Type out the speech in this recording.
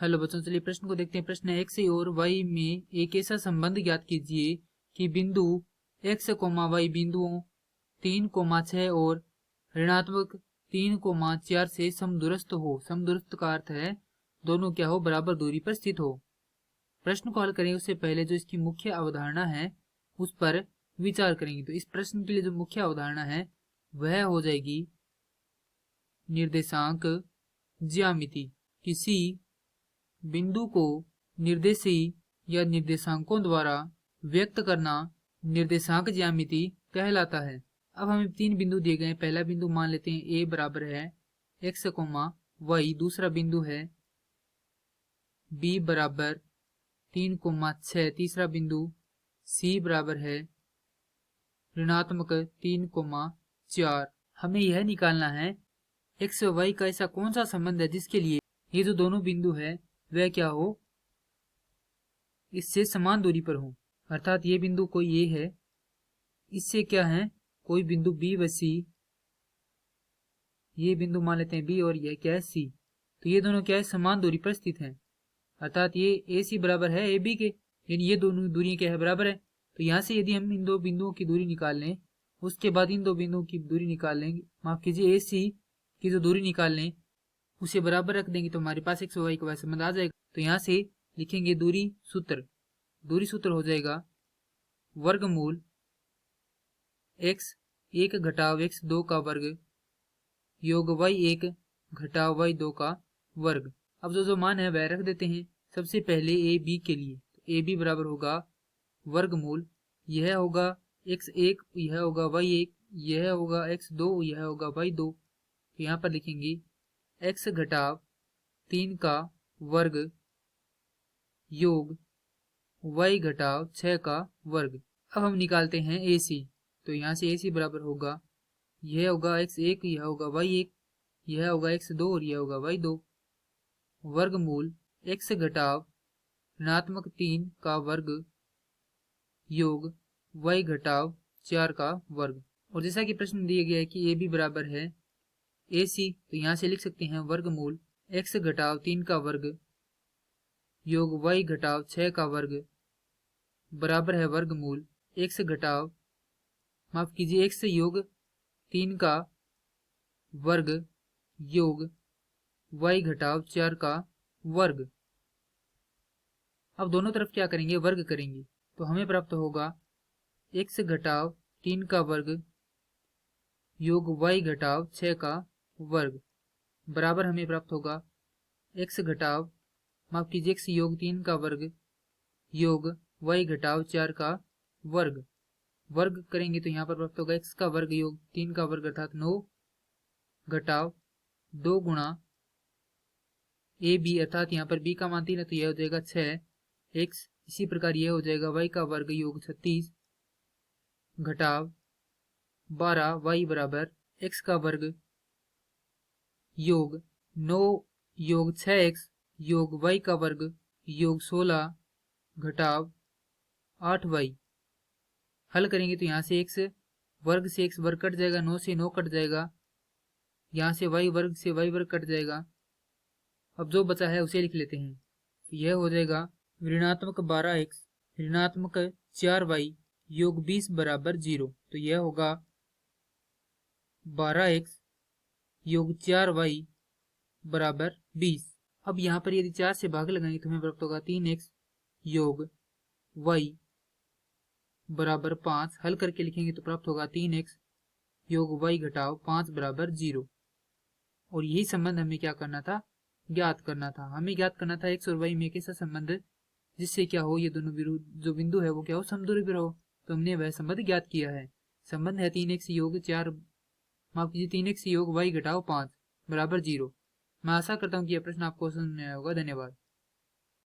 Hello बच्चों, चलिए प्रश्न को देखते हैं। प्रश्न है x और y में एक ऐसा संबंध ज्ञात कीजिए कि बिंदु x, y बिंदुओं 3, 6 और ऋणात्मक 3, 4 से समदूरस्थ हो। समदूरस्थ का अर्थ है दोनों क्या हो, बराबर दूरी पर स्थित हो। प्रश्न को हल करेंगे उससे पहले जो इसकी मुख्य अवधारणा है उस पर विचार करेंगे। तो इस प्रश्न के लिए जो मुख्य अवधारणा है वह हो जाएगी निर्देशांक ज्यामिति। किसी बिंदु को निर्देशी या निर्देशांकों द्वारा व्यक्त करना निर्देशांक ज्यामिति कहलाता है। अब हमें 3 बिंदु दिए गए हैं। पहला बिंदु मान लेते हैं ए बराबर है x, y। दूसरा बिंदु है b बराबर 3, 6। तीसरा बिंदु c बराबर है ऋणात्मक 3, 4। हमें यह निकालना है x और y का ऐसा कौन सा संबंध है जिसके लिए ये जो दोनों बिंदु है वह क्या हो, इससे समान दूरी पर हो। अर्थात ये बिंदु कोई ए है, इससे क्या है कोई बिंदु बी व सी। ये बिंदु मान लेते हैं बी और यह क्या है सी। तो ये दोनों क्या है, समान दूरी पर स्थित हैं। अर्थात ये ए सी बराबर है ए बी के, यानी ये दोनों दूरी क्या है, बराबर है। तो यहाँ से यदि हम इन दो बिंदुओं की दूरी निकाल लें, उसके बाद इन दो बिंदुओं की दूरी निकाल लेंगे, माफ कीजिए ए सी की जो दूरी निकाल लें उसे बराबर रख देंगे तो हमारे पास x और y का वह संबंध आ जाएगा। तो यहाँ से लिखेंगे दूरी सूत्र हो जाएगा वर्गमूल x1 घटाव x2 का वर्ग योग y1 घटाव y2 का वर्ग। अब जो मान है वह रख देते हैं। सबसे पहले ए बी के लिए, तो ए बी बराबर होगा वर्गमूल, यह होगा x1, यह होगा y1, यह होगा x2, यह होगा y2। तो यहाँ पर लिखेंगे x घटाव 3 का वर्ग योग y घटाव 6 का वर्ग। अब हम निकालते हैं AC। तो यहाँ से AC बराबर होगा, यह होगा x1, यह होगा y1, यह होगा x2 और यह होगा y2। वर्गमूल x घटाव ऋणात्मक 3 का वर्ग योग y घटाव 4 का वर्ग। और जैसा कि प्रश्न दिया गया है कि AB बराबर है AC, तो यहाँ से लिख सकते हैं वर्गमूल x घटाव 3 का वर्ग योग y घटाव 6 का वर्ग बराबर है वर्गमूल x घटाव माफ कीजिए x योग 3 का वर्ग योग y घटाव 4 का वर्ग। अब दोनों तरफ क्या करेंगे, वर्ग करेंगे। तो हमें प्राप्त होगा x घटाव 3 का वर्ग योग y घटाव 6 का वर्ग बराबर हमें प्राप्त होगा x घटाव माफ कीजिए x योग 3 का वर्ग योग y घटाव 4 का वर्ग। वर्ग करेंगे तो यहाँ पर प्राप्त होगा x का वर्ग योग 3 का वर्ग अर्थात 9 घटाव 2 गुणा ए बी, अर्थात यहाँ पर b का मान 3 है तो यह हो जाएगा 6x। इसी प्रकार यह हो जाएगा y का वर्ग योग 36 घटाव 12 y बराबर x का वर्ग योग 9 योग 6x योग y का वर्ग योग 16 घटाव 8y। हल करेंगे तो यहाँ से x वर्ग से x वर्ग कट जाएगा, 9 से 9 कट जाएगा, यहाँ से y वर्ग से y वर्ग कट जाएगा। अब जो बचा है उसे लिख लेते हैं। तो यह हो जाएगा ऋणात्मक 12x ऋणात्मक 4y योग 20 बराबर 0। तो यह होगा 12x योग 4y बराबर 20। अब यहाँ पर यदि 4 से भाग लगाएंगे तो हमें प्राप्त होगा 3x योग y बराबर 5। हल करके लिखेंगे तो प्राप्त होगा 3x योग y घटाव 5 बराबर 0। और यही संबंध हमें क्या करना था, ज्ञात करना था। हमें ज्ञात करना था x और y में एक ऐसा संबंध जिससे क्या हो, ये दोनों जो बिंदु है वो क्या हो, समदूरी पर हो। तो हमने वह संबंध ज्ञात किया है। संबंध है 3x योग 4 माफ कीजिए 3x योग y घटाव 5 बराबर 0। मैं आशा करता हूँ कि यह प्रश्न आपको समझ में आया होगा। धन्यवाद।